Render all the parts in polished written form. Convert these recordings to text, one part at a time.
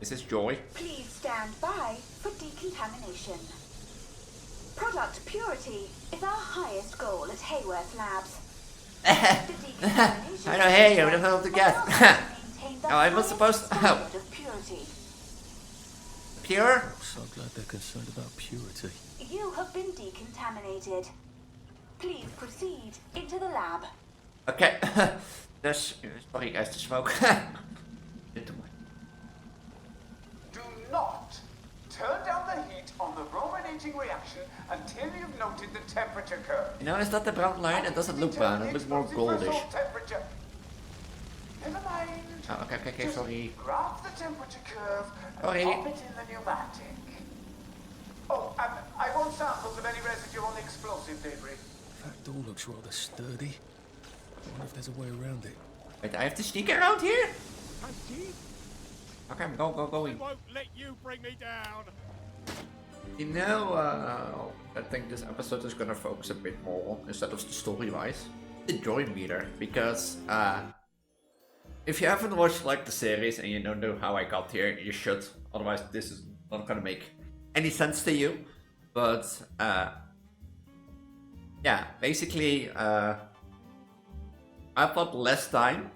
This is Joy. Please stand by for decontamination. Product purity is our highest goal at Hayworth Labs. I know, hey, what the hell to get? Oh, I was supposed to. Oh. Pure? I'm so glad they're concerned about purity. You have been decontaminated. Please proceed into the lab. Okay. Dus, sorry guys, to smoke. Do not turn down the heat on the brominating reaction until you've noted the temperature curve. You know, is that the brown line? It doesn't look brown, it looks more goldish. Never mind. Oh, okay, sorry. Graph the temperature curve and Sorry. pop it in the pneumatic. Oh, and I want samples of any residual explosive debris. That door looks rather sturdy. I wonder if there's a way around it. Wait, I have to sneak around here? Okay, I'm going. I won't let you bring me down. You know, I think this episode is gonna focus a bit more, instead of the story-wise, the joy meter, because, if you haven't watched, like, the series and you don't know how I got here, you should, otherwise this is not gonna make any sense to you, but, yeah, basically, I thought less time.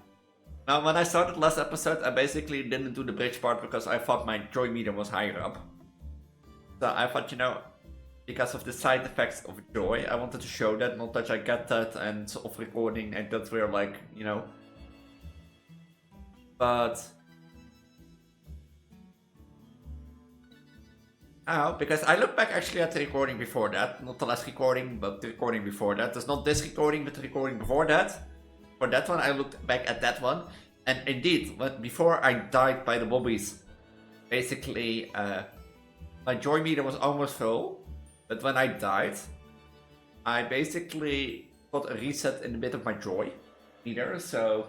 Now, when I started last episode, I basically didn't do the bridge part because I thought my joy meter was higher up. So I thought, you know, because of the side effects of joy, I wanted to show that, not that I get that and off recording and that we're like, you know. But... Oh, because I look back actually at the recording before that, not the last recording, but the recording before that. It's not this recording, but the recording before that. For that one, I looked back at that one, and indeed, before I died by the bobbies, basically, my joy meter was almost full, but when I died, I basically got a reset in a bit of my joy meter, so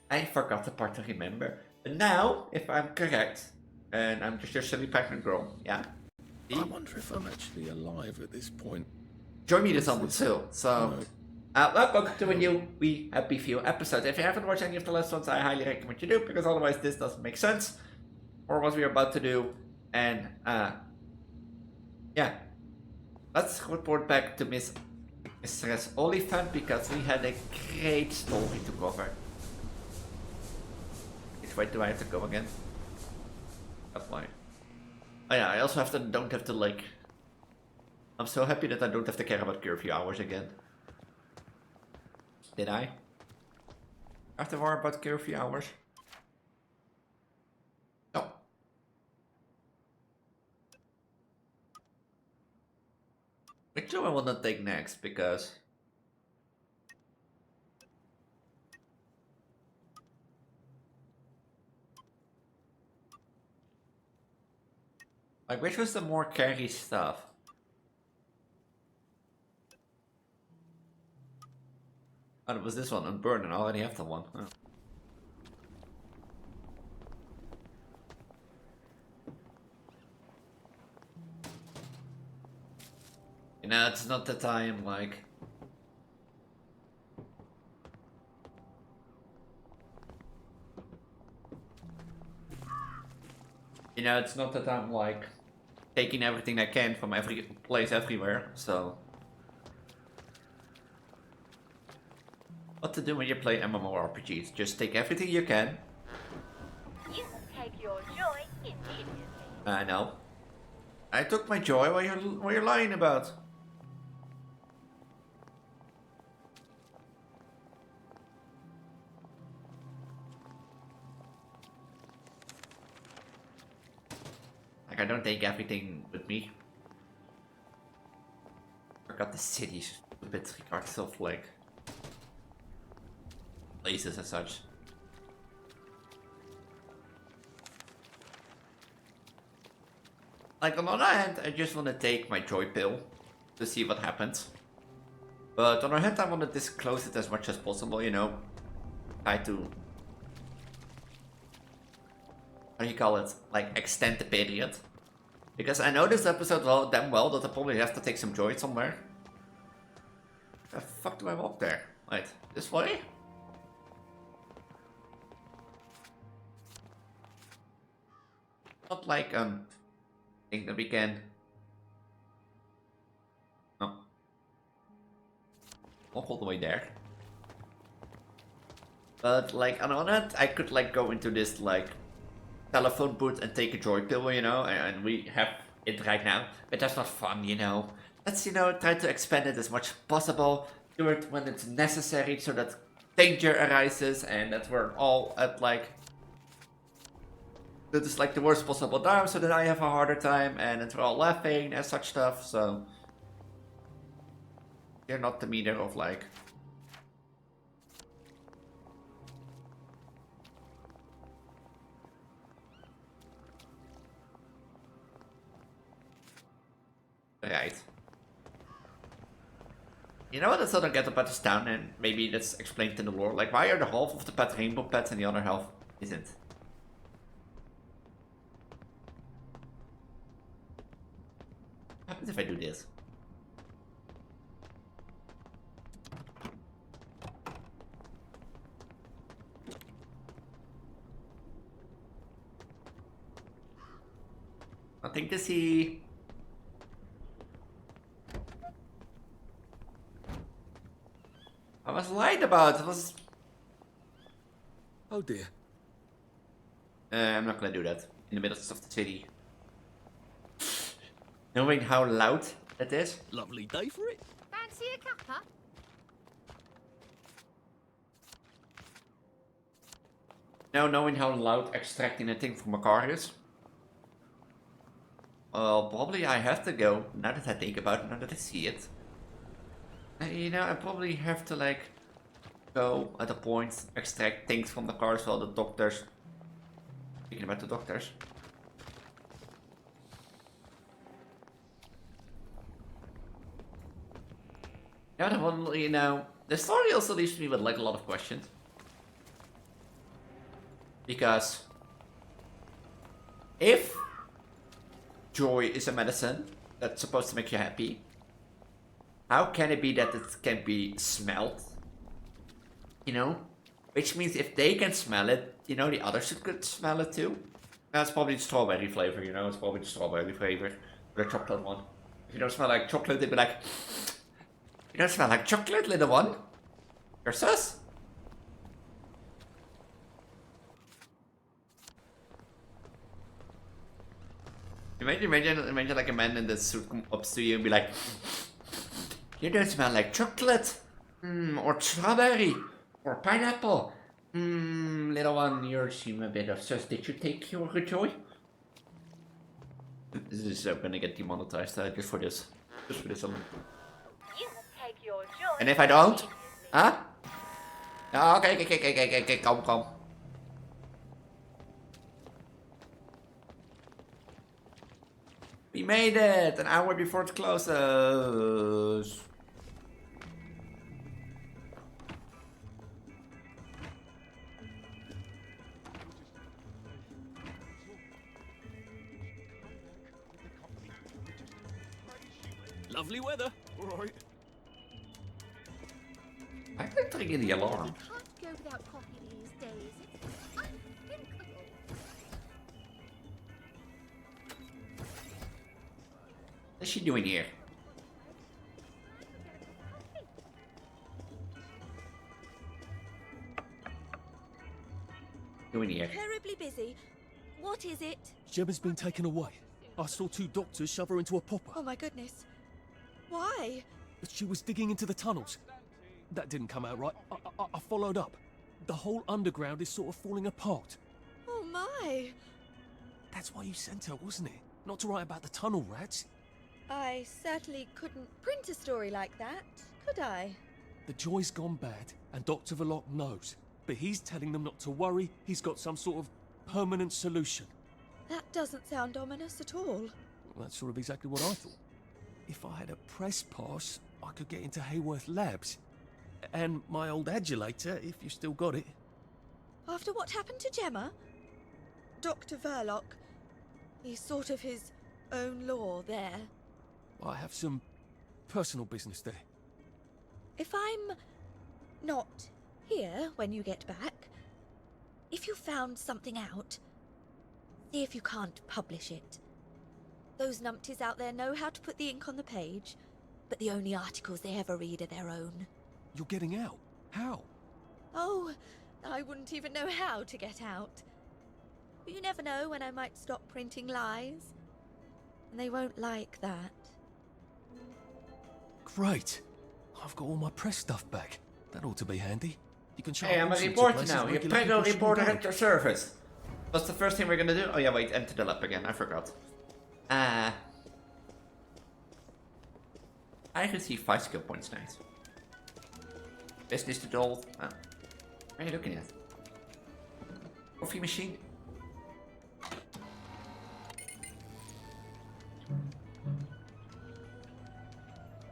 I forgot the part to remember. But now, if I'm correct, and I'm just a silly pregnant girl, yeah. I wonder if I'm actually alive at this point. Joy meter's on the still, so... welcome to a new We Happy Few episode. If you haven't watched any of the last ones, I highly recommend you do, because otherwise this doesn't make sense for what we're about to do. And, yeah. Let's report back to Mistress Oliphant, because we had a great story to cover. Which way do I have to go again? That's why. Oh yeah, I also don't have to, like... I'm so happy that I don't have to care about curfew hours again. Did I? Have to worry about curfew hours? No. Which do I want to take next? Because... like, which was the more carry stuff? Oh, it was this one, Unburn, and I already have that one. Oh. You know, it's not that I am like... You know, it's not that I'm like taking everything I can from every place everywhere, so... What to do when you play MMORPGs? Just take everything you can. You take your joy immediately. I know. I took my joy. What you're lying about? Like, I don't take everything with me. I forgot the cities a bit regardless of like places as such. Like, on the other hand, I just want to take my joy pill to see what happens. But on the other hand, I want to disclose it as much as possible, you know. Try to... how do you call it? Like, extend the period. Because I know this episode damn well that I probably have to take some joy somewhere. The fuck do I walk there? Wait, this way? Not like thing that we can. No. Not all the way there. But like on one hand, I could like go into this like telephone booth and take a joy pill, you know, and we have it right now. But that's not fun, you know. Let's, you know, try to expand it as much as possible. Do it when it's necessary so that danger arises and that we're all at like that is like the worst possible time so that I have a harder time and that we're all laughing and such stuff, so you're not the meter of like right. You know what? Let's not get about this town and maybe that's explained in the lore. Like, why are the half of the pet rainbow pets and the other half isn't? What happens if I do this? Nothing to see. I was lied about. It was. Oh dear. I'm not gonna do that in the middle of the city. Knowing how loud it is. Lovely day for it. Fancy a cuppa? Now knowing how loud extracting a thing from a car is. Well, probably I have to go. Now that I think about it, now that I see it. You know, I probably have to like go at a point, extract things from the cars while the doctors. Speaking about the doctors. Yeah, the one, you know, the story also leaves me with like a lot of questions. Because if joy is a medicine that's supposed to make you happy, how can it be that it can be smelled? You know? Which means if they can smell it, you know, the others could smell it too. That's probably the strawberry flavor, you know? It's probably the strawberry flavor. Or the chocolate one. If you don't smell like chocolate, they'd be like, you don't smell like chocolate, little one. You're sus. Imagine like a man in the suit come up to you and be like, you don't smell like chocolate, or strawberry, or pineapple. Little one, you seem a bit of sus. Did you take your joy? This is gonna get demonetized just for this. Just for this alone. You take your joy. And if I don't? Huh? Oh, okay, come. We made it! An hour before it closes. Lovely weather. All right. I think triggering the alarm. Can't go without coffee these days. It's unthinkable. What's she doing here? Doing here? Terribly busy. What is it? Gemma's been taken away. I saw 2 doctors shove her into a popper. Oh my goodness. Why? But she was digging into the tunnels. That didn't come out right. I followed up. The whole underground is sort of falling apart. Oh my. That's why you sent her, wasn't it? Not to write about the tunnel rats. I certainly couldn't print a story like that, could I? The joy's gone bad, and Dr. Verloc knows. But he's telling them not to worry. He's got some sort of permanent solution. That doesn't sound ominous at all. Well, that's sort of exactly what I thought. If I had a press pass, I could get into Hayworth Labs. And my old adulator, if you still got it. After what happened to Gemma? Dr. Verloc, he's sort of his own law there. I have some personal business there. If I'm not here when you get back, if you found something out, See if you can't publish it. Those numpties out there know how to put the ink on the page, but the only articles they ever read are their own. You're getting out? How? Oh, I wouldn't even know how to get out. But you never know when I might stop printing lies. And they won't like that. Great. I've got all my press stuff back. That ought to be handy. You can show Hey, up I'm all a sorts of reporter places now. Your regular Preggo people shouldn't reporter go. at your service. What's the first thing we're gonna do? Oh yeah, wait, enter the lab again. I forgot. I receive 5 skill points, nice. Business to doll. What are you looking at? Coffee machine?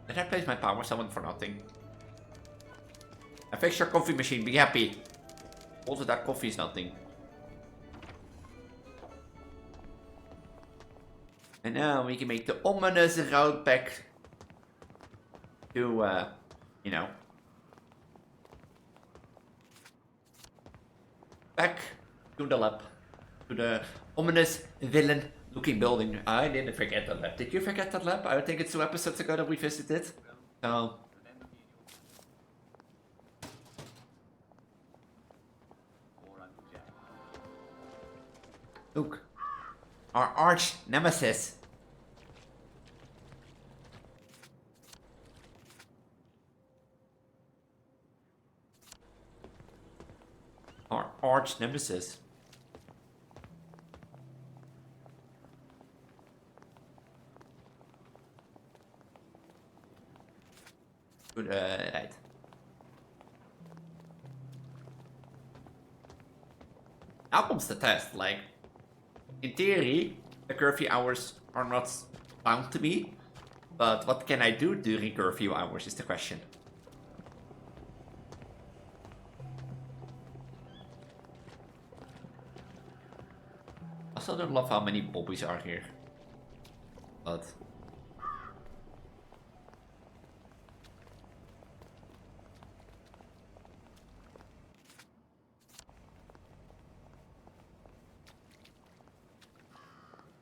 Did I place my power summon for nothing? I fixed your coffee machine, be happy. Also, that coffee is nothing. And now we can make the ominous route back to, you know, back to the lab, to the ominous villain looking building. I didn't forget that lab. Did you forget that lab? I think it's 2 episodes ago that we visited. So. Look, our arch nemesis. Our arch nemesis. Good, right. Now comes the test, like, in theory, the curfew hours are not bound to me, but what can I do during curfew hours is the question. I still don't love how many bobbies are here, but...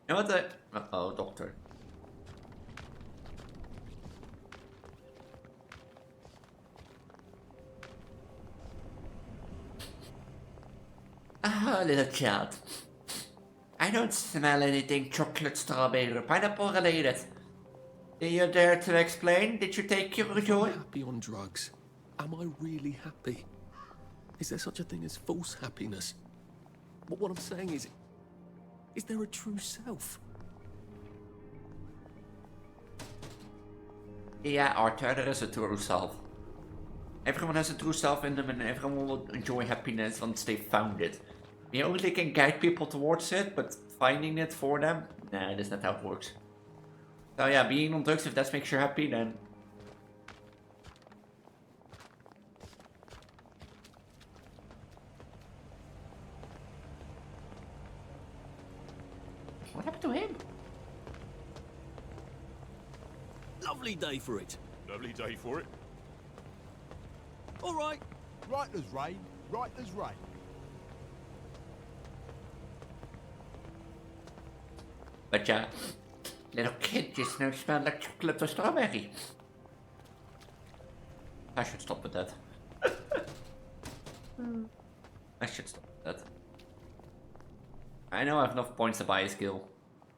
You know what the... Uh-oh, doctor. Ah, little child. I don't smell anything chocolate, strawberry, or pineapple related. Do you dare to explain? Did you take your joy? Happy on drugs. Am I really happy? Is there such a thing as false happiness? But what I'm saying is there a true self? Yeah, Arthur, there is a true self. Everyone has a true self in them and everyone will enjoy happiness once they found it. We only can guide people towards it, but finding it for them, nah, that's not how it works. So yeah, being on drugs, if that makes you happy, then... What happened to him? Lovely day for it. Lovely day for it. All right. Right as rain, right as rain. But yeah, little kid just now smell like chocolate or strawberry. I should stop with that. I should stop with that. I know I have enough points to buy a skill.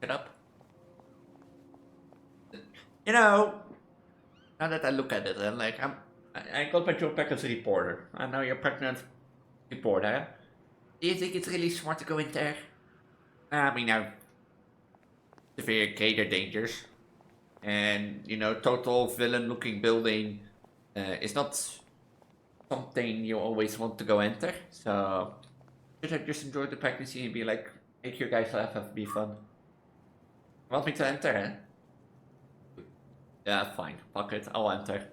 Shut up. You know, now that I look at it, I'm like, I got my job back as a reporter. I know you're a pregnant reporter. Do you think it's really smart to go in there? I mean, I've severe gator dangers, and you know, total villain-looking building is not something you always want to go enter. So, should I just enjoy the pregnancy and be like, make you guys laugh and be fun? Want me to enter, eh? Yeah, fine. Fuck it. I'll enter.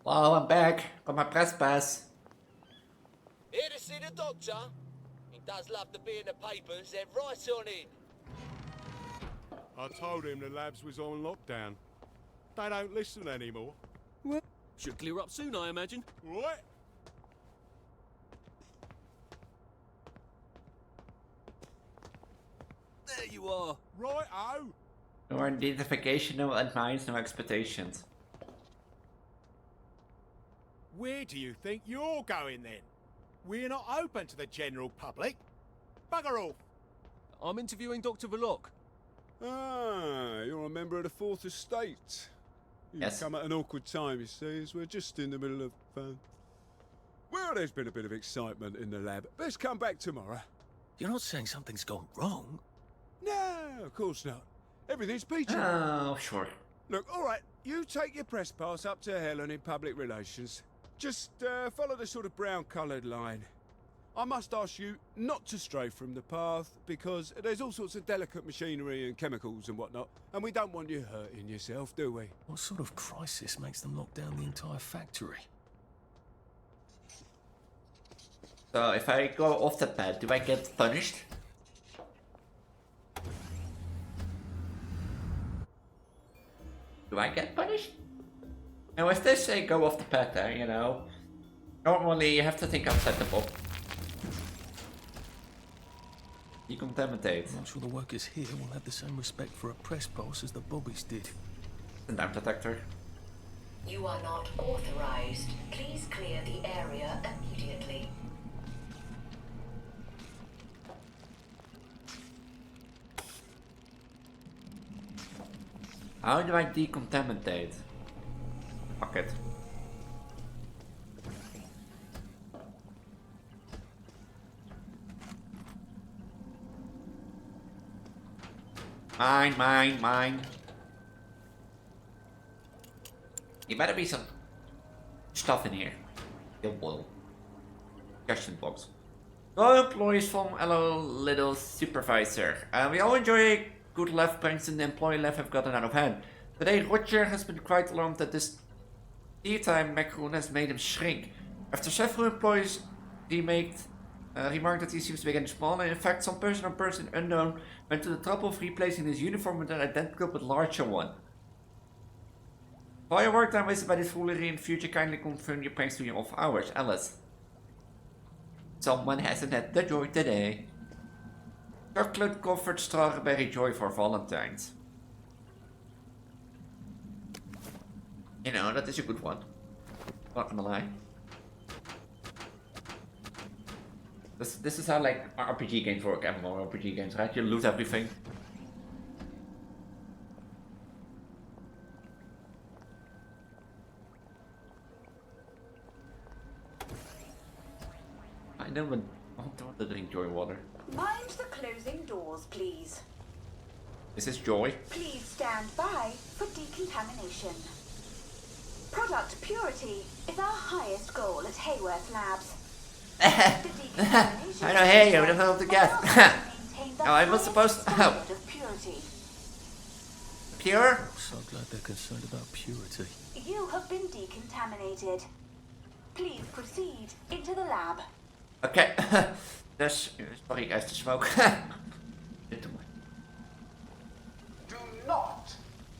Well, I'm back. Got my press pass. Here to see the doctor? He does love to be in the papers, they're right on it. I told him the labs was on lockdown. They don't listen anymore. Should clear up soon, I imagine. What? you are. Right-o. No identification, no advice, no expectations. Where do you think you're going then? We're not open to the general public. Bugger off. I'm interviewing Dr. Verloc. Ah, you're a member of the Fourth Estate. You've Yes. come at an awkward time, you see, as we're just in the middle of... well, there's been a bit of excitement in the lab. Let's come back tomorrow. You're not saying something's gone wrong? No, of course not. Everything's peachy. Oh, sure. Look, all right, you take your press pass up to Helen in public relations. Just follow the sort of brown-coloured line. I must ask you not to stray from the path, because there's all sorts of delicate machinery and chemicals and whatnot, and we don't want you hurting yourself, do we? What sort of crisis makes them lock down the entire factory? So if I go off the pad, do I get punished? Do I get punished? Now if they say go off the pad there, you know, normally you have to think outside the box. Decontaminate. I'm sure the workers here will have the same respect for a press pass as the bobbies did. The dime detector. You are not authorized. Please clear the area immediately. How do I decontaminate? Fuck it. Mine. There better be some stuff in here. Still boil. Question box. All employees from hello little supervisor. We all enjoy a good laugh, pranks in the employee laugh have gotten out of hand. Today Roger has been quite alarmed that this tea time macaroon has made him shrink. After several employees remarked that he seems to be getting smaller. In fact, some person unknown went to the trouble of replacing his uniform with an identical but larger one. For your work time wasted by this foolery in future, kindly confirm your pranks to your off hours. Alice. Someone hasn't had the joy today. Chocolate covered strawberry joy for Valentine's. You know, that is a good one. Not gonna lie. This is how like RPG games work, MMORPG games, right? You lose everything. I don't want to drink joy water. Mind the closing doors, please. This is joy. Please stand by for decontamination. Product purity is our highest goal at Hayworth Labs. I don't hear you, I don't know what to get. Oh, I was supposed to. Oh. Pure? I'm so glad they're concerned about purity. You have been decontaminated. Please proceed into the lab. Okay. Dus, sorry guys, to smoke. Do not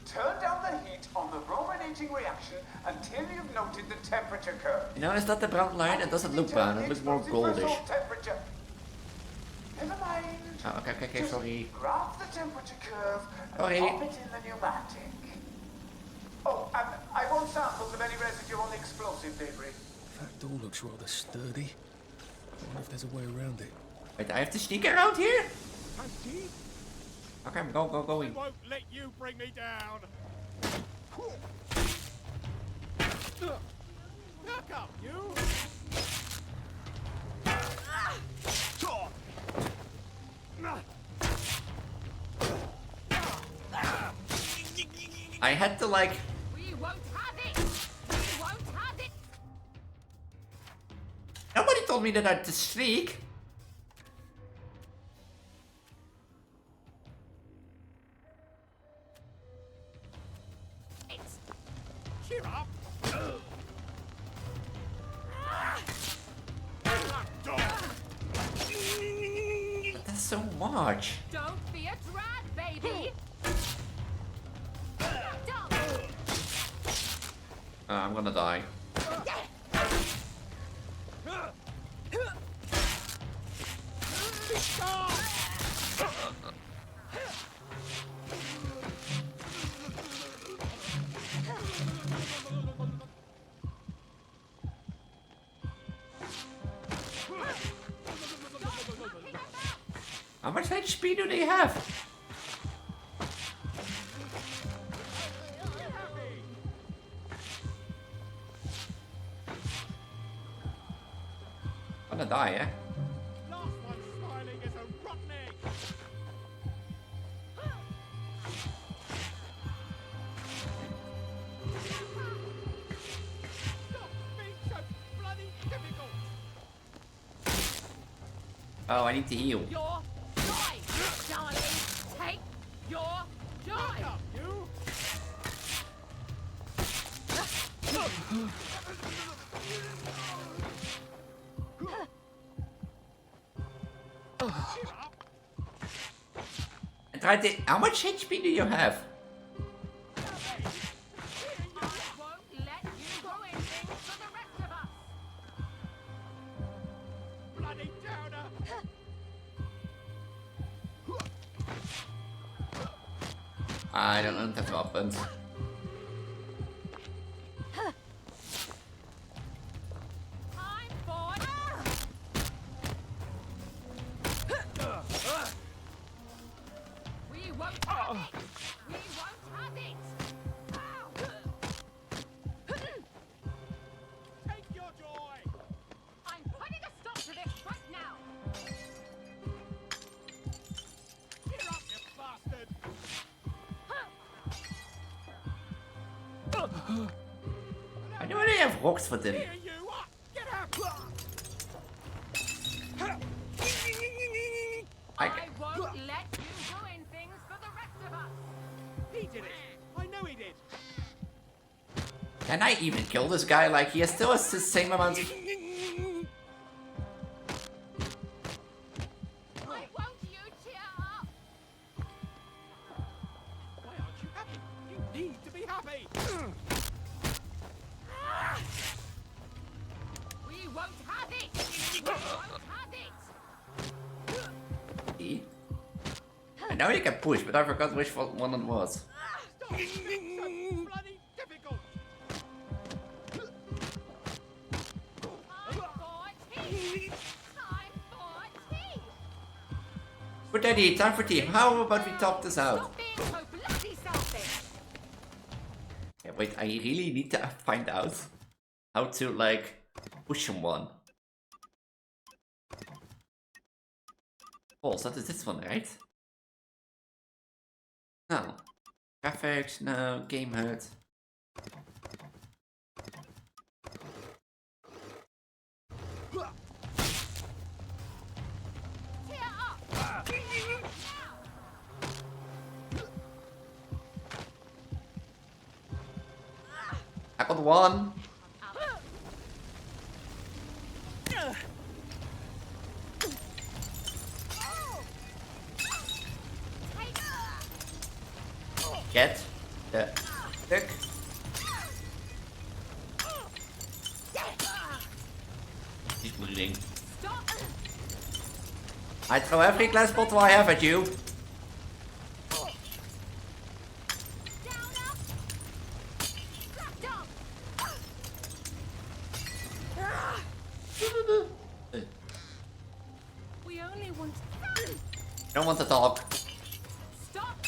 turn down the heat on the brominating reaction until you've noted the temperature curve. You know, is that the brown line? It doesn't look brown, it looks more goldish. Never mind. Oh, okay, Just sorry. graph the temperature curve and Sorry. pop it in the pneumatic. Oh, and I want samples of any residue on the explosive debris. That door looks rather sturdy. I wonder if there's a way around it. Wait, I have to sneak around here? Okay, I'm going. I won't let you bring me down. Back up, you! I had to like... We won't have it! We won't have it! Nobody told me that I had to sneak. Cheer up! That's so much. Don't be a drag, baby! I'm gonna die. How much HP do they have? I'm gonna die, eh? Last one smiling is a rotten egg. Stop being so bloody difficult. Oh, I need to heal. Your joy, darling. Take your joy. Up, you. How much HP do you have? Won't let you ruin things for the rest of us. Bloody downer. I don't have weapons. Time for We won't have it. We won't have it. Take your joy. I'm putting a stop to this right now. Get up, you bastard. I know they have rocks for them. Here you are. Get up. I won't let you ruin things for the rest of us. He did it. I know he did. Can I even kill this guy? Like, he still has the same amount of... Why won't you cheer up? Why aren't you happy? You need to be happy. We won't have it. We won't have it. I know you can push, but I forgot which one it was. Stop being so bloody difficult. Time for tea. Time for tea. But Daddy, time for tea. How about we top this out? Stop being so bloody selfish. Yeah, wait, I really need to find out how to, like, push someone. Oh, so that is this one, right? No. Graphics, no. Game HUD. Cheer up. I got one. Get the stick. He's bleeding. I throw every glass bottle I have at you. We only want. Don't want to talk. Stop.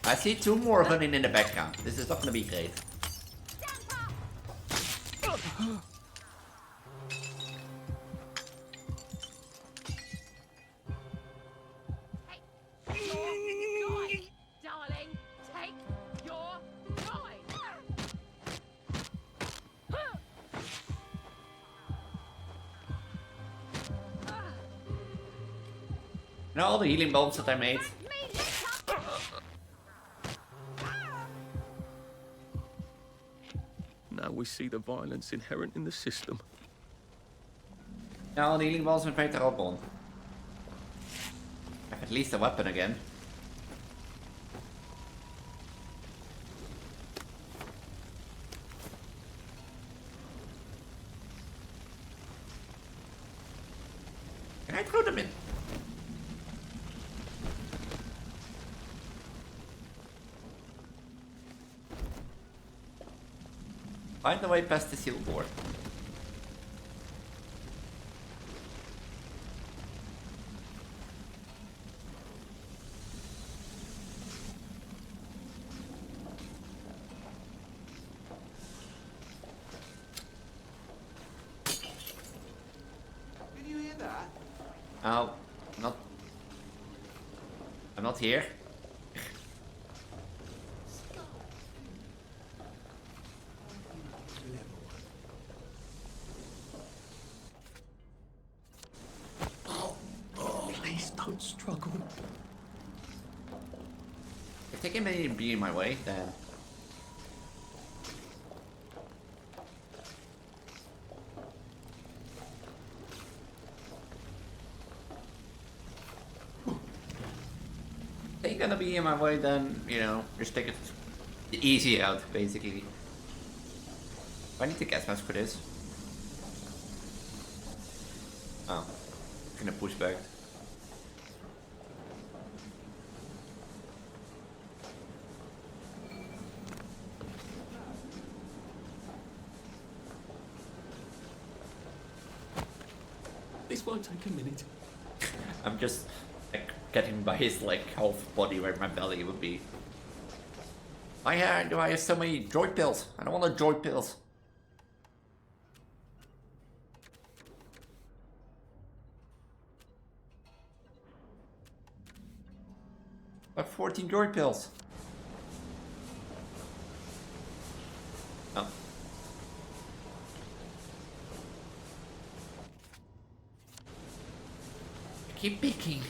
I see two more running in the background. This is not gonna be great. Joy, darling. Take your joy. You know all the healing bombs that I made? Now we see the violence inherent in the system. Ja, all the healing bombs met Twiiter op on. I have at least a weapon again. Can I throw them in? Find the way past the seal board. Not here. Please don't struggle. If they can maybe be in my way, then... If they're gonna be in my way, then, you know, just take it the easy out, basically. I need the gas mask for this. Oh. Gonna push back. This won't take a minute. I'm just like getting by his like half body where my belly would be. Why do I have so many joy pills? I don't want the joy pills. I have 14 joy pills. Oh. Keep picking.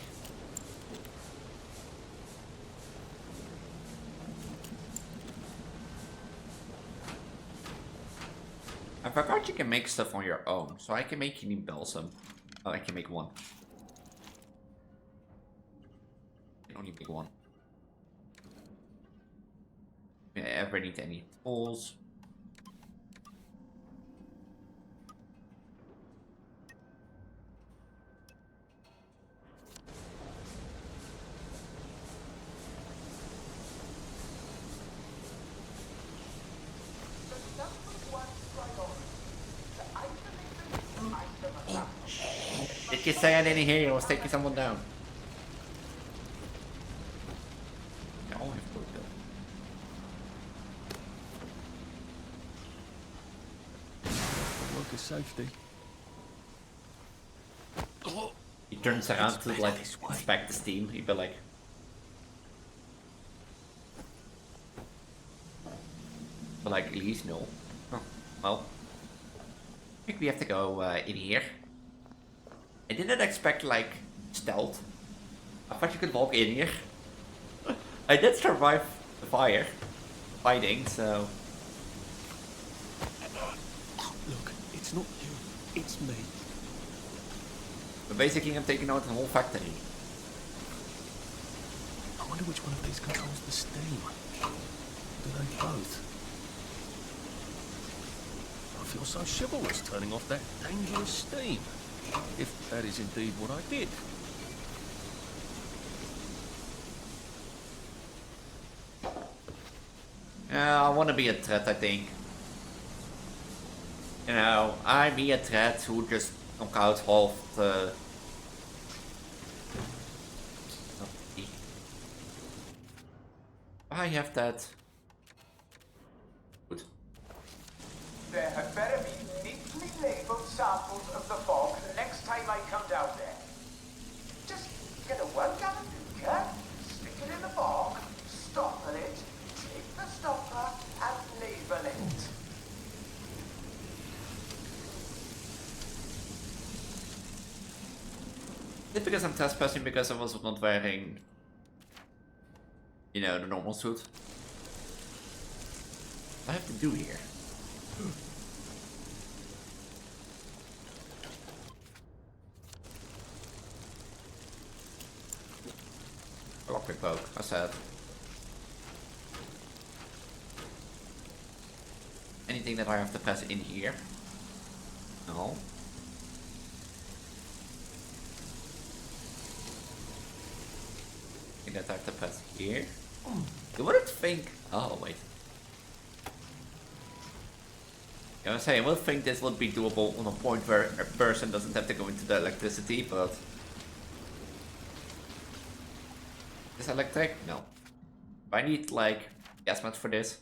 I forgot you can make stuff on your own, so I can make healing balsam. Oh, I can make one. I can only make one. Do I ever need any tools? Did you say I didn't hear you? I was taking someone down. No, I have to go. Worker safety. He turns around to like inspect the steam. He'd be like, but like Elise, no. Oh, well, I think we have to go in here. I didn't expect like stealth. I thought you could walk in here. I did survive the fire, fighting, so. Look, it's not you, it's me. But basically, I'm taking out the whole factory. I wonder which one of these controls the steam. Do they both? I feel so chivalrous turning off that dangerous steam. If that is indeed what I did. I want to be a threat, I think. You know, I'm a threat who just knock out half the... I have that. Good. There had better be neatly labelled samples of the fog next time I come down there. Just get a 1 gallon beaker, stick it in the fog, stopper it, take the stopper, and label it. Is it because I'm trespassing because I was not wearing, you know, the normal suit? What do I have to do here? Lockpick poke, I said. Anything that I have to press in here? No. I think that I have to press here. You wouldn't think. Oh, wait. I was saying, I would think this would be doable on a point where a person doesn't have to go into the electricity, but. Is electric? No. I need like gas mask for this.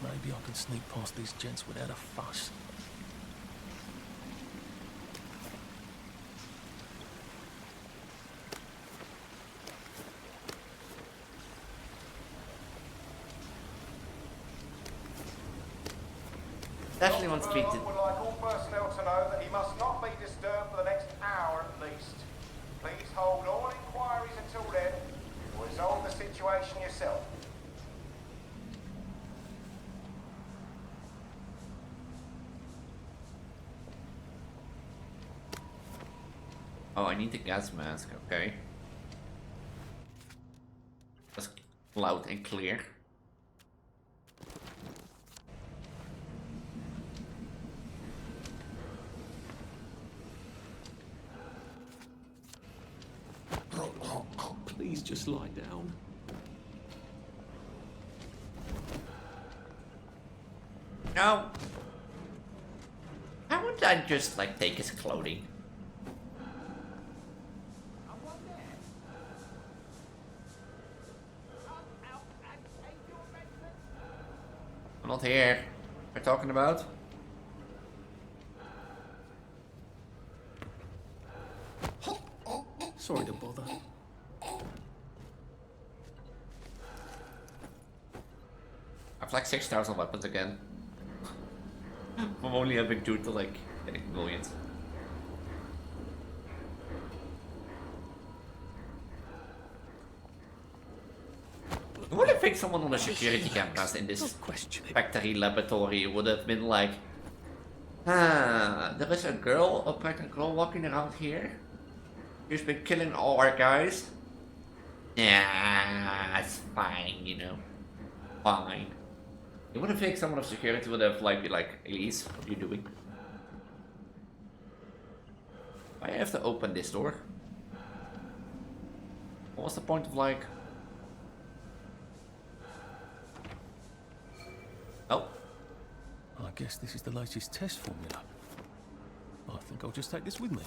Maybe I can sneak past these gents without a fuss. definitely want to speak to... would like all personnel to know that he must not be disturbed for the next hour at least. Please hold all inquiries until then. Or resolve the situation yourself. Oh, I need the gas mask, okay. That's loud and clear. Please just lie down. No. How would I just like take his clothing? I'm not here. We're talking about. Sorry to bother. I've like 6,000 weapons again. I'm only having 2 to like getting millions. Would have think someone on the security cameras in this factory laboratory would have been like, there is a pregnant girl walking around here. She's been killing all our guys. Yeah, it's fine, you know. Fine. You would have think someone of security would have like be like, Elise, what are you doing? I have to open this door. What was the point of like... Oh. I guess this is the latest test formula. I think I'll just take this with me.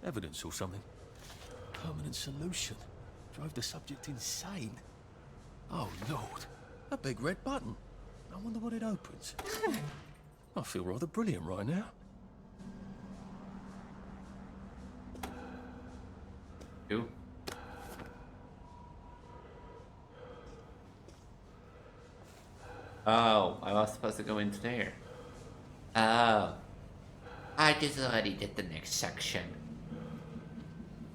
Evidence or something. Permanent solution. Drove the subject insane. Oh Lord, a big red button. I wonder what it opens. I feel rather brilliant right now. You? Oh, I was supposed to go into there. Oh. I just already did the next section.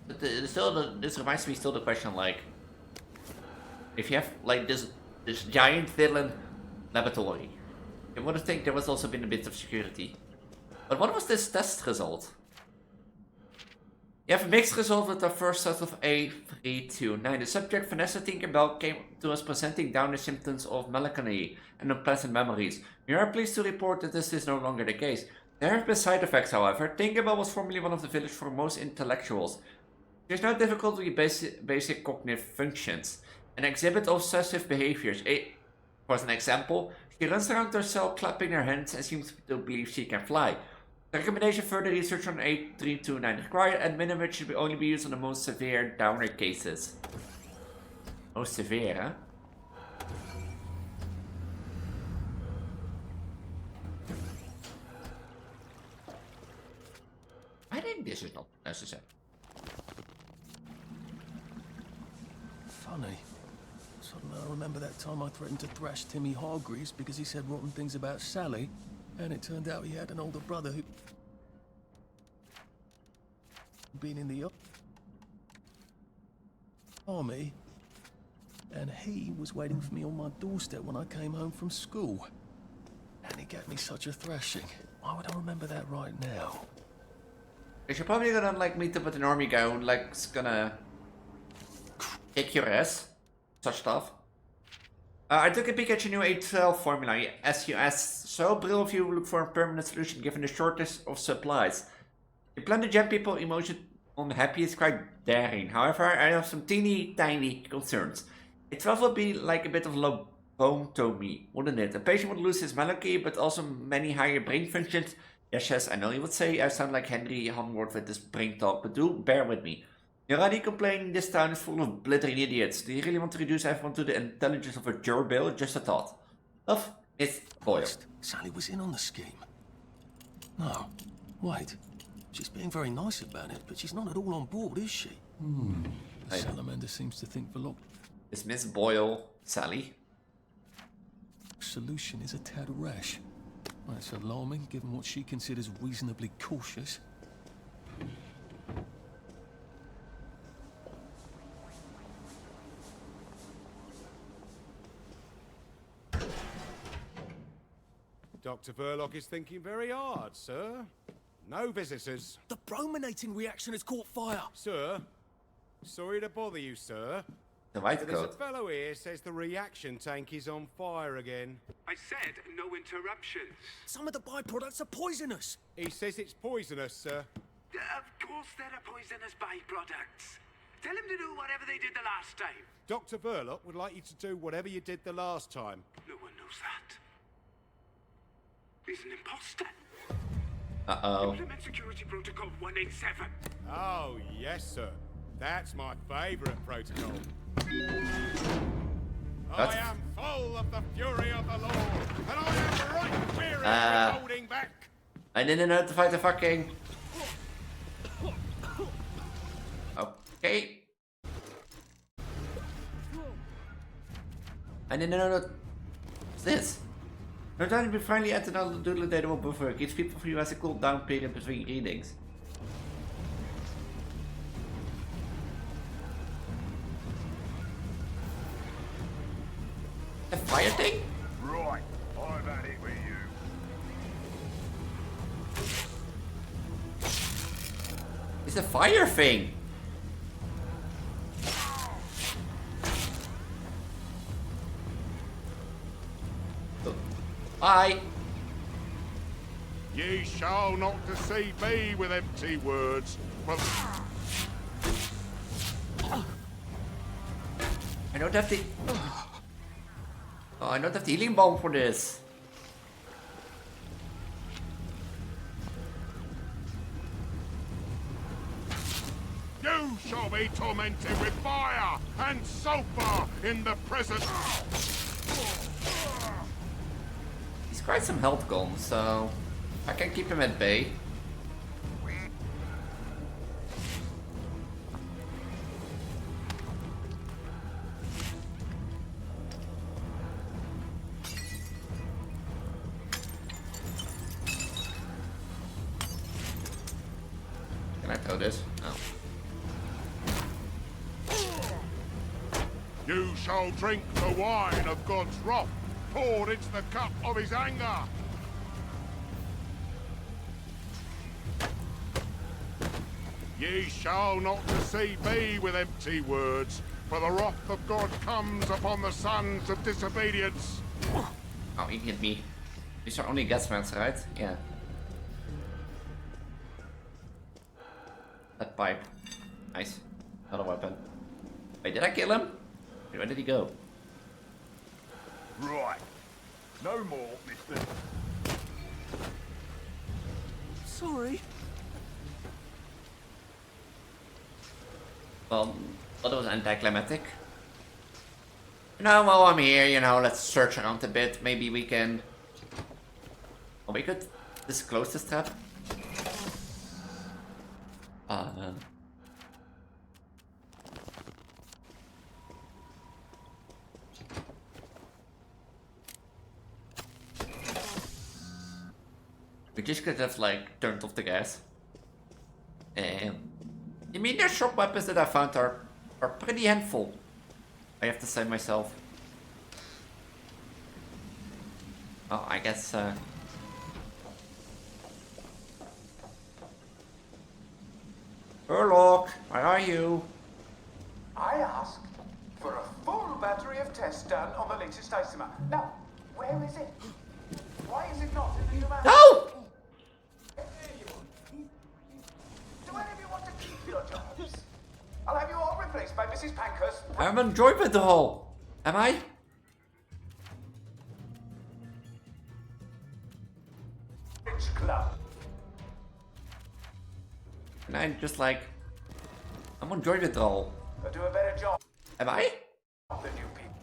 But this reminds me still the question, like, if you have like this giant villain laboratory, you would have think there was also been a bit of security. But what was this test result? You have a mixed result with the first set of A329. The subject Vanessa Tinkerbell came to us presenting down the symptoms of melancholy and unpleasant memories. We are pleased to report that this is no longer the case. There have been side effects, however. Tinkerbell was formerly one of the village's foremost intellectuals. She has now difficulty with basic cognitive functions and exhibits obsessive behaviors. For an example, she runs around her cell clapping her hands and seems to believe she can fly. The recommendation of further research on A329 required, and minimum should only be used on the most severe downer cases. Most severe, huh? I think this is not necessary. Funny. Suddenly I remember that time I threatened to thrash Timmy Hargreaves because he said rotten things about Sally, and it turned out he had an older brother who'd been in the army, and he was waiting for me on my doorstep when I came home from school. And he gave me such a thrashing. Why would I remember that right now? You're probably gonna like meet up with an army guy who like's gonna kick your ass. Such stuff. I took a peek at your new A12 formula, as you asked. So Brill of you look for a permanent solution given the shortage of supplies. You plan to jam people emotion on happy is quite daring. However, I have some teeny tiny concerns. A12 would be like a bit of lobotomy, wouldn't it? A patient would lose his melancholy, but also many higher brain functions. Yes, I know you would say I sound like Henry Hanworth with this brain talk, but do bear with me. You're already complaining this town is full of blithering idiots. Do you really want to reduce everyone to the intelligence of a gerbil? Just a thought. Of Miss Boyle. Sally was in on the scheme. No, wait. She's being very nice about it, but she's not at all on board, is she? The salamander seems to think the Is Miss Boyle Sally? solution is a tad rash. That's alarming, given what she considers reasonably cautious. Dr. Verloc is thinking very hard, sir. No visitors. The brominating reaction has caught fire. Sir, sorry to bother you, sir. The white There's a coat. fellow here says the reaction tank is on fire again. I said no interruptions. Some of the byproducts are poisonous. He says it's poisonous, sir. Of course there are poisonous byproducts. Tell him to do whatever they did the last time. Dr. Verloc would like you to do whatever you did the last time. No one knows that. He's an imposter. Uh-oh. Implement Security Protocol 187. Oh, yes, sir. That's my favourite protocol. I am full of the fury of the Lord, and I am right weary of holding back. I didn't know to fight the fucking... Okay. I didn't know that... What's this? No time to be finally at another doodle data will buffer. Gives people for you as a cool down period between readings. The fire thing? Right, I've had it with you. It's a fire thing. Bye. Ye shall not deceive me with empty words. Well, I don't have the... Oh, I don't have the healing bomb for this. you shall be tormented with fire and sulphur in the present. He's quite some health gone, so I can keep him at bay. Can I throw this? No. You shall drink the wine of God's wrath, poured into the cup of his anger. Ye shall not deceive me with empty words, for the wrath of God comes upon the sons of disobedience. Oh, he hit me. These are only gas vents, right? Yeah. That pipe. Nice. Another weapon. Wait, did I kill him? Where did he go? Right. No more, mister. Sorry. Well, that was anticlimactic. Now, while I'm here, you know, let's search around a bit. Maybe we can... Oh, we could disclose this trap. We just could have, like, turned off the gas. You mean the shop weapons that I found are pretty handful, I have to say myself. Oh, I guess, Verloc, where are you? I asked for a full battery of tests done on the latest isomer. Now, where is it? Why is it not in the human? No! Do any of you want to keep your jobs? I'll have you all replaced by Mrs. Pankhurst. I'm enjoying it all. Am I? Rich Club. And I'm just like... I'm enjoying it all. They'll do a better job Am I? of the new people.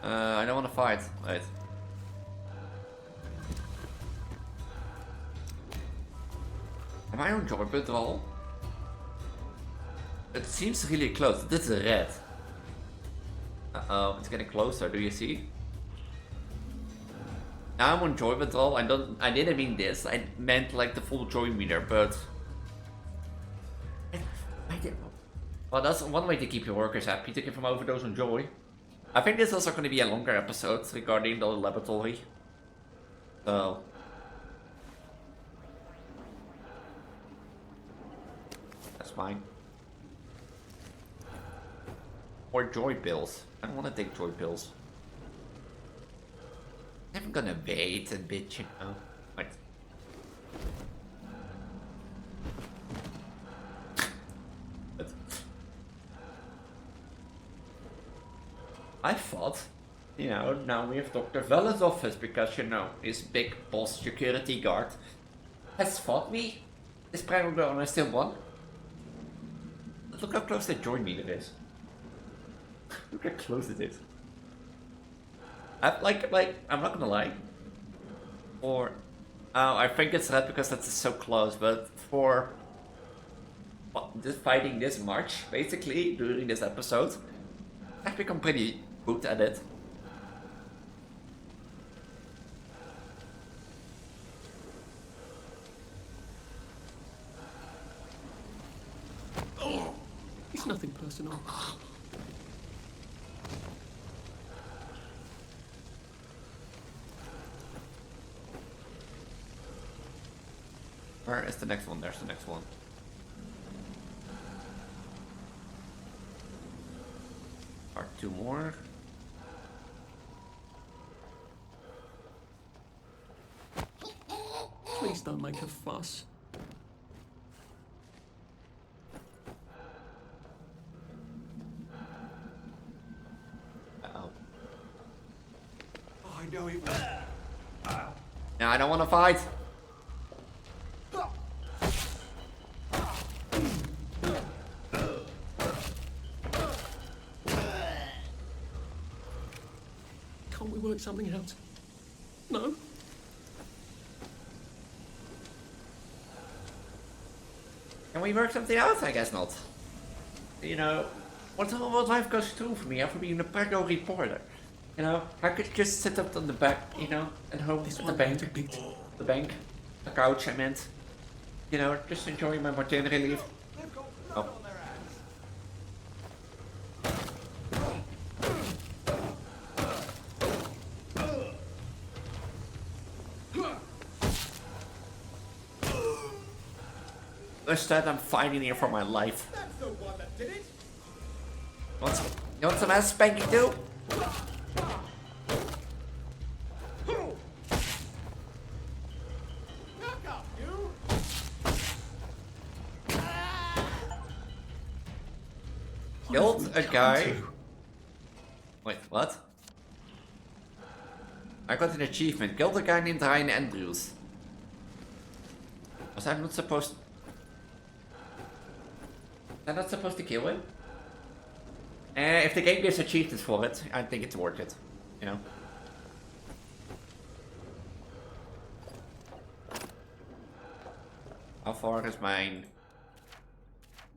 I don't want to fight. Wait. Am I on joy at all? It seems really close. This is a red. Uh-oh, it's getting closer, do you see? Now I'm on joy withdrawal. I didn't mean this. I meant like the full joy meter, but well, that's one way to keep your workers happy, to give them overdose on joy. I think this is also going to be a longer episode regarding the laboratory. So that's fine. Or joy pills. I don't want to take joy pills. I'm gonna wait a bit, you know. What? I thought, you know, now we have Dr. Vella's office because, you know, his big boss security guard has fought me. Is Preggo gonna still won? Look how close the joy meter is. Look how close it is. I'm not gonna lie. I think it's red because that's so close, but for just fighting this much, basically, during this episode, I've become pretty good at it. It's nothing personal. Where is the next one? There's the next one. Are two more? Please don't make a fuss. Uh-oh. I know it was. No, I don't want to fight. Can't we work something out? No? Can we work something out? I guess not. You know, what life goes through for me after being a Preggo reporter. You know, I could just sit up on the back, you know, at home at the bank. The couch, I meant. You know, just enjoying my maternity leave. Oh. Instead, I'm fighting here for my life. That's the one that did it. You want some ass spanking too? Back up, you. Killed a guy. Wait, what? I got an achievement. Killed a guy named Ryan Andrews. Was I not supposed? Was I not supposed to kill him? If the game gives achievements for it, I think it's worth it. You know. How far is mine?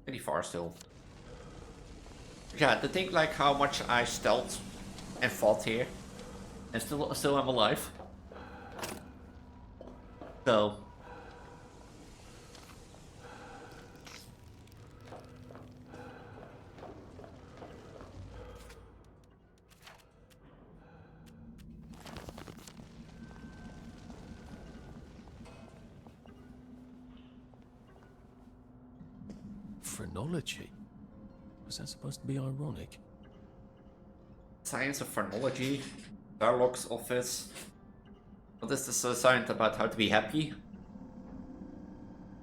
Pretty far still. Yeah, to think like how much I stealthed and fought here, and still I'm alive. So. Phrenology? Was that supposed to be ironic? Science of phrenology, Darlock's office. What is this science about how to be happy?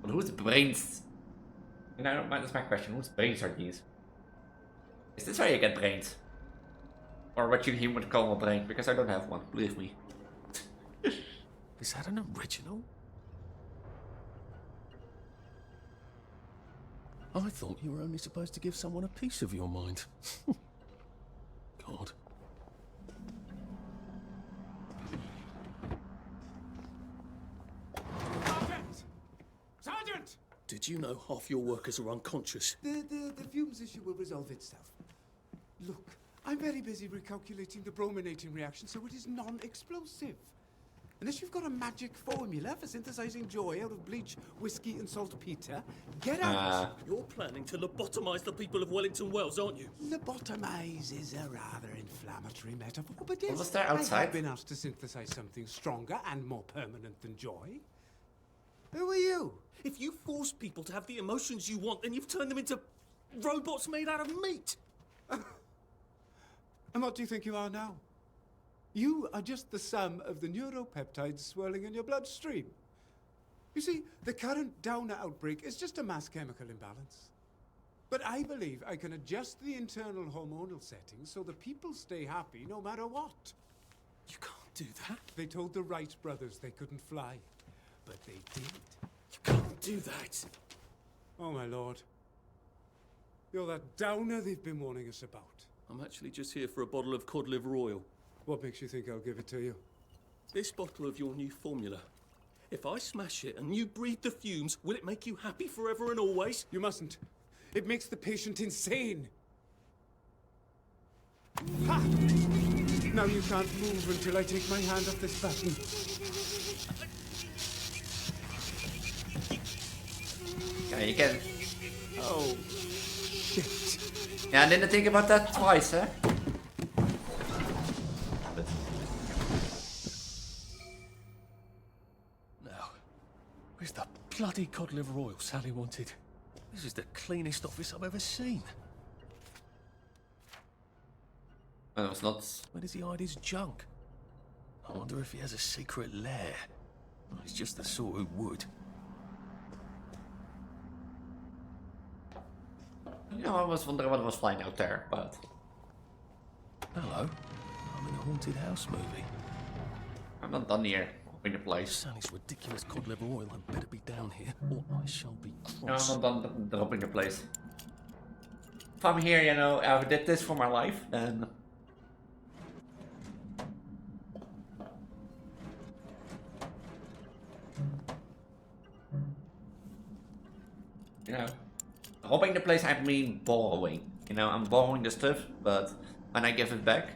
But whose brains? You know, that's my question. Whose brains are these? Is this how you get brains? Or what you human call a brain? Because I don't have one, believe me. Is that an original? I thought you were only supposed to give someone a piece of your mind. God. Sergeant! Did you know half your workers are unconscious? The fumes issue will resolve itself. Look, I'm very busy recalculating the brominating reaction so it is non-explosive. Unless you've got a magic formula for synthesizing joy out of bleach, whiskey, and saltpeter, get out. You're planning to lobotomize the people of Wellington Wells, aren't you? Lobotomize is a rather inflammatory metaphor, but yes, What was there I outside? have been asked to synthesize something stronger and more permanent than joy. Who are you? If you force people to have the emotions you want, then you've turned them into robots made out of meat. And what do you think you are now? You are just the sum of the neuropeptides swirling in your bloodstream. You see, the current downer outbreak is just a mass chemical imbalance. But I believe I can adjust the internal hormonal settings so the people stay happy no matter what. You can't do that. They told the Wright brothers they couldn't fly, but they did. You can't do that. Oh, my lord. You're that downer they've been warning us about. I'm actually just here for a bottle of cod liver oil. What makes you think I'll give it to you? This bottle of your new formula. If I smash it and you breathe the fumes, will it make you happy forever and always? You mustn't. It makes the patient insane. Ha! Now you can't move until I take my hand off this button. Yeah, you can. Oh, shit. Yeah, I didn't think about that twice, eh? Now, where's the bloody cod liver oil Sally wanted? This is the cleanest office I've ever seen. Well, it was not. Where does he hide his junk? I wonder if he has a secret lair. Well, he's just the sort who would. You know, I was wondering what was flying out there, but. Hello. I'm in a haunted house movie. I'm not done here. In the place. Sally's ridiculous cod liver oil had better be down here, or I shall be No, cross. I'm not done dropping the place. If I'm here, you know, I did this for my life, then. You know, robbing the place, I mean borrowing. You know, I'm borrowing the stuff, but when I give it back,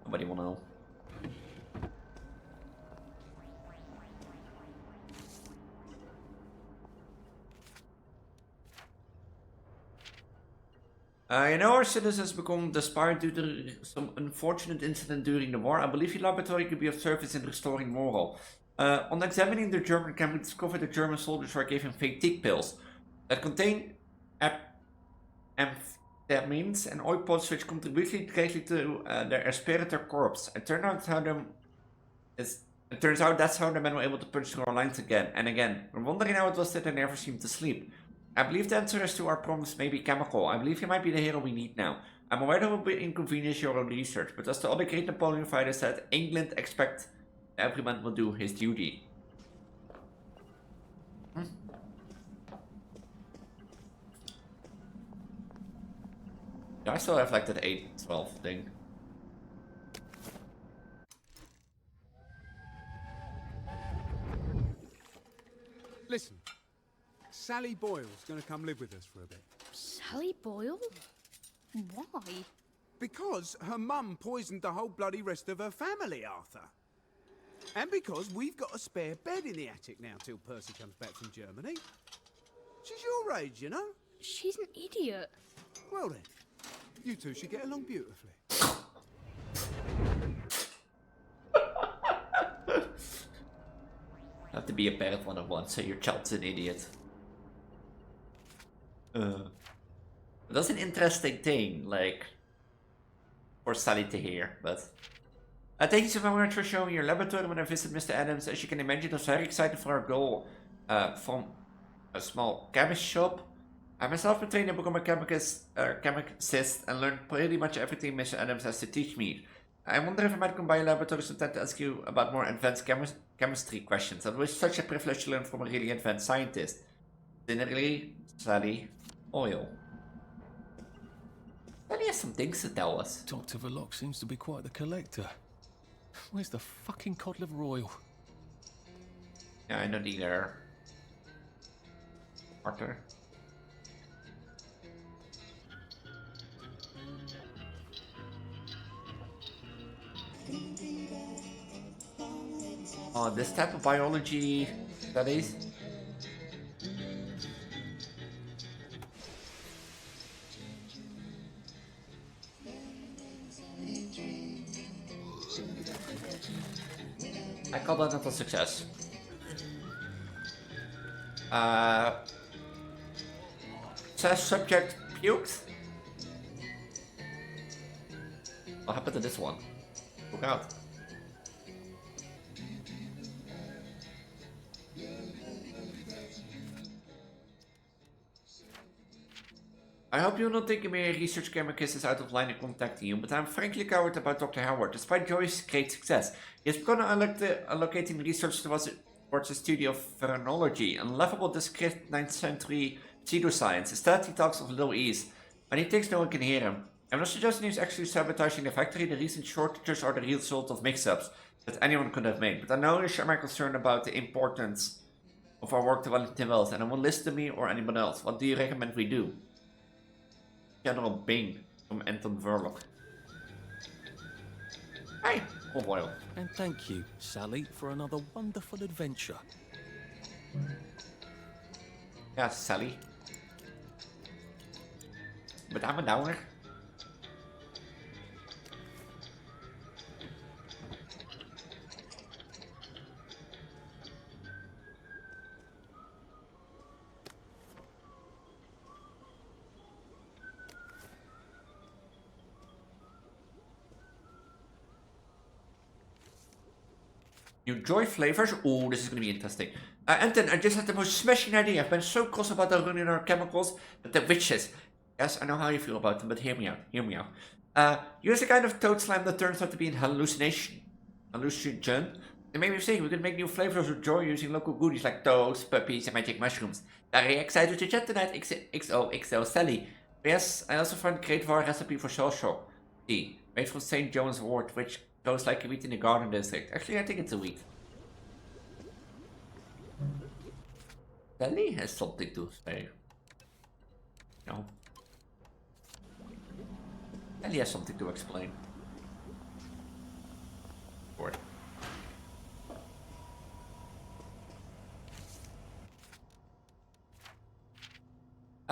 nobody will know. You know, our citizens become desperate due to some unfortunate incident during the war. I believe your laboratory could be of service in restoring moral. On examining the German camp, we discovered that German soldiers were given fake pills that contain amphetamines and oil pods which contribute greatly to their aspirator corpse. It turns out that's how the men were able to punch through our lines again and again. We're wondering how it was that they never seemed to sleep. I believe the answer is to our problems may be chemical. I believe he might be the hero we need now. I'm aware that will be inconvenience your own research, but as the other great Napoleon fighter said, England expects every man will do his duty. Yeah, I still have like that 8-12 thing. Listen, Sally Boyle's gonna come live with us for a bit. Sally Boyle? Why? Because her mum poisoned the whole bloody rest of her family, Arthur. And because we've got a spare bed in the attic now till Percy comes back from Germany. She's your age, you know? She's an idiot. Well then, you two should get along beautifully. Have to be a parent one on one, so your child's an idiot. That's an interesting thing, like, for Sally to hear, but... thank you so very much for showing your laboratory when I visited Mr. Adams. As you can imagine, I was very excited for our goal from a small chemist shop. I myself been trained to become a chemicist and learned pretty much everything Mr. Adams has to teach me. I wonder if I might come by your laboratory sometime to ask you about more advanced chemistry questions. It was such a privilege to learn from a really advanced scientist. Sincerely, Sally Oil. Sally has some things to tell us. Dr. Verloc seems to be quite the collector. Where's the fucking cod liver oil? Yeah, I don't either. Arthur. Oh, this type of biology studies. I call that not a success. Test subject puked. What happened to this one? Look out. I hope you're not taking my research camera kisses out of line and contacting you, but I'm frankly coward about Dr. Howard. Despite Joy's great success, he has begun allocating research towards the study of phrenology, a laughable discrete 9th century pseudoscience. Instead, he talks of Little Ease, and he thinks no one can hear him. I'm not suggesting he's actually sabotaging the factory. The recent shortages are the result of mix-ups that anyone could have made, but I know you share my concern about the importance of our work to Wellington Wells, and I won't listen to me or anyone else. What do you recommend we do? General Bing from Anton Verloc. Hi, olive oil. And thank you, Sally, for another wonderful adventure. Ja, Sally. But I'm a downer. New joy flavors? Oh, this is gonna be interesting. And then I just had the most smashing idea. I've been so cross about the running our chemicals, but the witches. Yes, I know how you feel about them, but hear me out. Hear me out. Use a kind of toad slime that turns out to be an hallucination. Hallucinogen. And maybe saying we could make new flavors of joy using local goodies like toads, puppies, and magic mushrooms. Very excited to chat tonight. XOXO Sally. Yes, I also found a great war recipe for salsa. Tea. Made from St. John's wort, which goes like a wheat in the garden district. Actually, I think it's a wheat. Sally has something to say. No. Sally has something to explain. Word.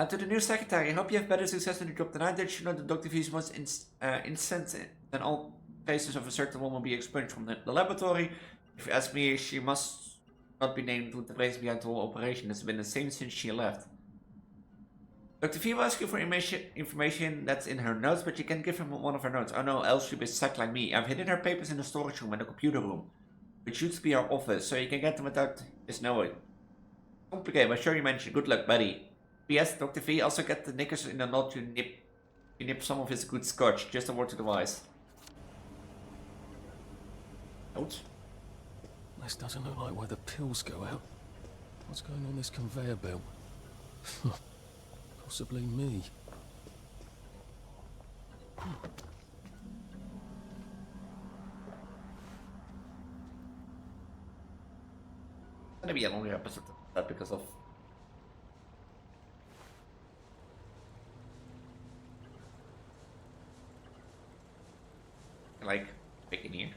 To the new secretary, I hope you have better success in the job than I did. You know that Dr. V's most instant than all cases of a certain woman be expunged from the laboratory. If you ask me, she must not be named with the brains behind the whole operation. It's been the same since she left. Dr. V will ask you for information that's in her notes, but you can give him one of her notes. Oh no, else she'll be stuck like me. I've hidden her papers in the storage room and the computer room, which used to be our office, so you can get them without his knowing. Complicated, but sure you mentioned. Good luck, buddy. P.S. Dr. V also get the knickers in the knot to nip some of his good scotch. Just a word to the wise. Notes? This doesn't look like where the pills go out. What's going on this conveyor belt? Possibly me. It's gonna be a longer episode of that because of like picking here.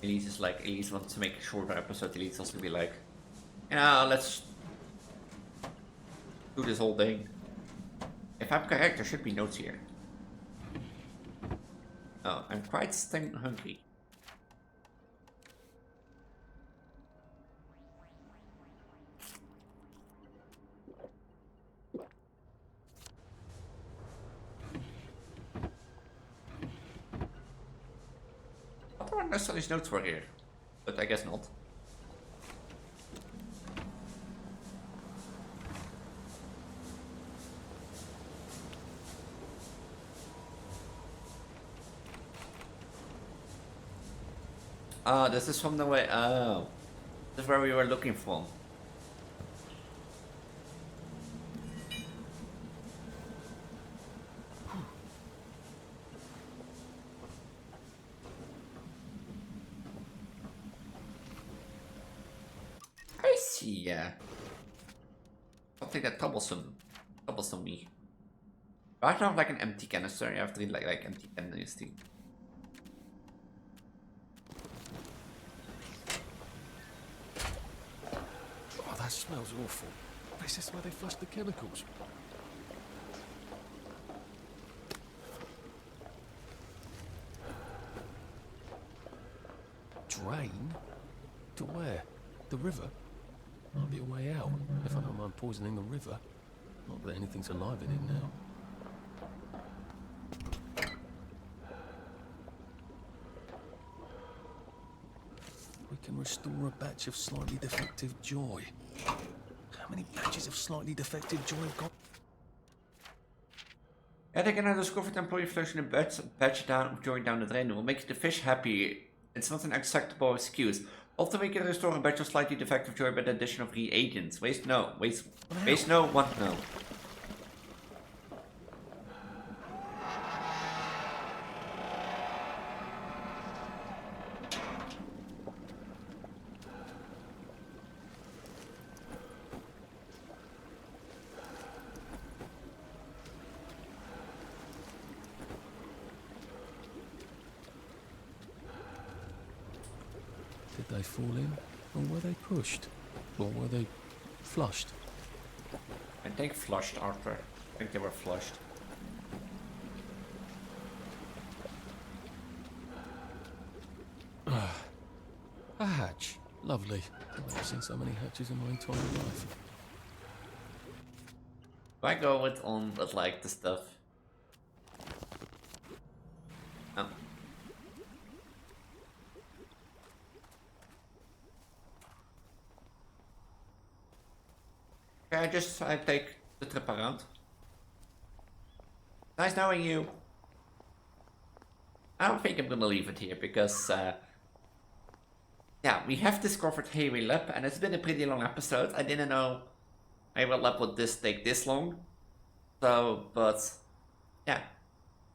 Elise is like, Elise wants to make a shorter episode. Elise wants to be like, yeah, let's do this whole thing. If I'm correct, there should be notes here. Oh, I'm quite hungry. I thought necessarily notes were here, but I guess not. Ah, this is from the way. Oh, this is where we were looking from. empty, something that troublesome me. I don't have like an empty canister. You have to like empty canister. Oh, that smells awful. This is where they flush the chemicals. Drain? To where? The river? Might be a way out, if I don't mind poisoning the river. Not that anything's alive in it now. We can restore a batch of slightly defective joy. How many batches of slightly defective joy have got? Adding another discovered employee flushing a batch down of joy down the drain will make the fish happy. It's not an acceptable excuse. Often we can restore a batch of slightly defective joy by the addition of reagents. Waste no, want no. Did they fall in? Or were they pushed? Or were they flushed? I think flushed, Arthur. I think they were flushed. A hatch. Lovely. I've never seen so many hatches in my entire life. I go with like the stuff. Okay, I take the trip around. Nice knowing you. I don't think I'm gonna leave it here because, yeah, we have discovered Hawlab and it's been a pretty long episode. I didn't know Hawlab would take this long. So, but, yeah.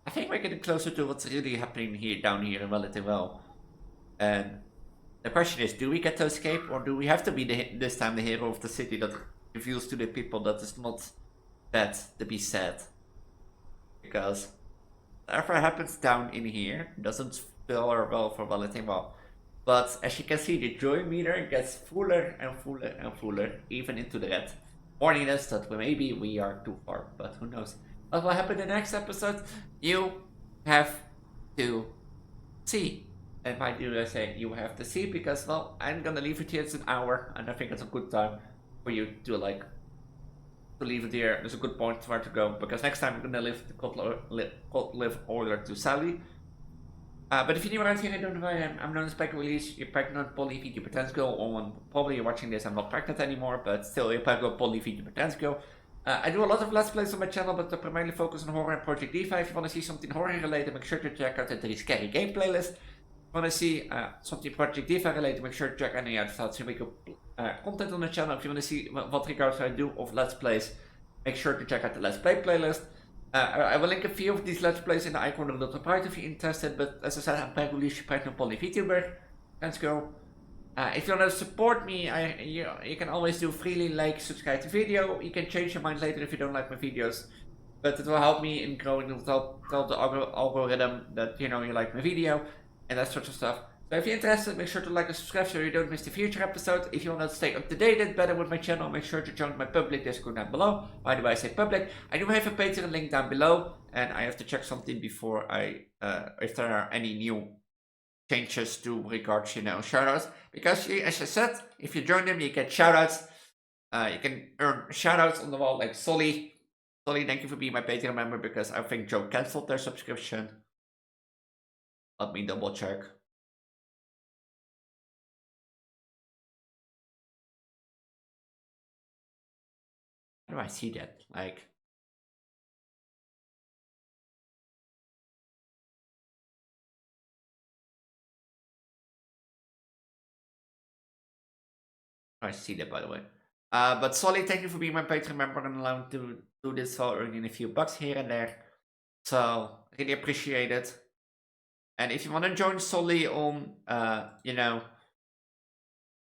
I think we're getting closer to what's really happening here, down here in Relative Well. And the question is, do we get to escape or do we have to be this time the hero of the city that reveals to the people that it's not bad to be sad? Because whatever happens down in here doesn't spell well for Relative Well. But as you can see, the joy meter gets fuller and fuller and fuller, even into the red. Warning us that maybe we are too far, but who knows. What will happen in the next episode? You have to see. And why do I say you have to see? Because, well, I'm gonna leave it here. It's an hour, and I think it's a good time for you to leave it here. There's a good point where to go, because next time I'm gonna leave the Cod Live order to Sally. But if you're new around here, I don't know who I am. I'm known as Preggo, Elise, you're pregnant, poly, Vtuber, trans girl, or probably you're watching this, I'm not pregnant anymore, but still you're Preggo, poly, Vtuber, trans girl. I do a lot of Let's Plays on my channel, but I primarily focus on horror and Project Diva. If you want to see something horror related, make sure to check out the 3 Scary Game playlist. If you want to see something Project Diva related, make sure to check any other content on the channel. If you want to see what regards I do of Let's Plays, make sure to check out the Let's Play playlist. I will link a few of these Let's Plays in the icon of the top right if you're interested, but as I said, I'm Preggo, Elise, pregnant, poly, Vtuber. Let's go. If you want to support me, you can always do freely like, subscribe to video. You can change your mind later if you don't like my videos, but it will help me in growing. It will tell the algorithm that you like my video and that sort of stuff. So if you're interested, make sure to like and subscribe so you don't miss the future episode. If you want to stay up to date and better with my channel, make sure to join my public Discord down below. Why do I say public? I do have a Patreon link down below, and I have to check something before if there are any new changes to regards, shoutouts. Because as I said, if you join them, you get shoutouts. You can earn shoutouts on the wall like Solly. Solly, thank you for being my Patreon member, because I think Joe cancelled their subscription. Let me double check. How do I see that? I see that, by the way. But Solly, thank you for being my Patreon member and allowing to do this while earning a few bucks here and there. So, really appreciate it. And if you want to join Solly on,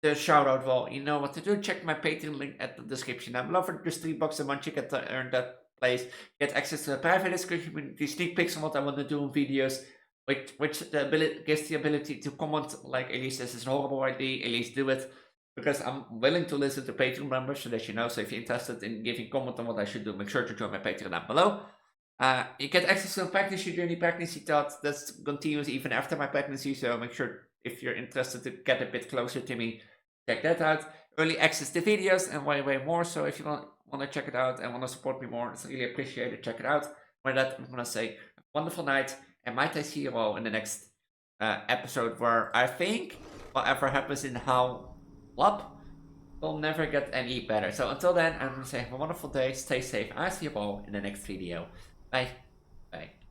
the shout out, well, you know what to do. Check my Patreon link at the description down below. For just $3 a month, you get to earn that place. Get access to a private Discord community, sneak peeks on what I want to do in videos, which the ability gives the ability to comment like Elise, this is a horrible idea. Elise, do it. Because I'm willing to listen to Patreon members, so that you know. So if you're interested in giving comment on what I should do, make sure to join my Patreon down below. You get access to a pregnancy journey, pregnancy thoughts that continues even after my pregnancy. So make sure, if you're interested to get a bit closer to me, check that out. Early access to videos and way more. So if you want to check it out and want to support me more, it's really appreciated. Check it out. With that, I'm gonna say a wonderful night, and might I see you all in the next episode, where I think whatever happens in Hawlab will never get any better. So until then, I'm gonna say have a wonderful day, stay safe. I'll see you all in the next video. Bye. Bye.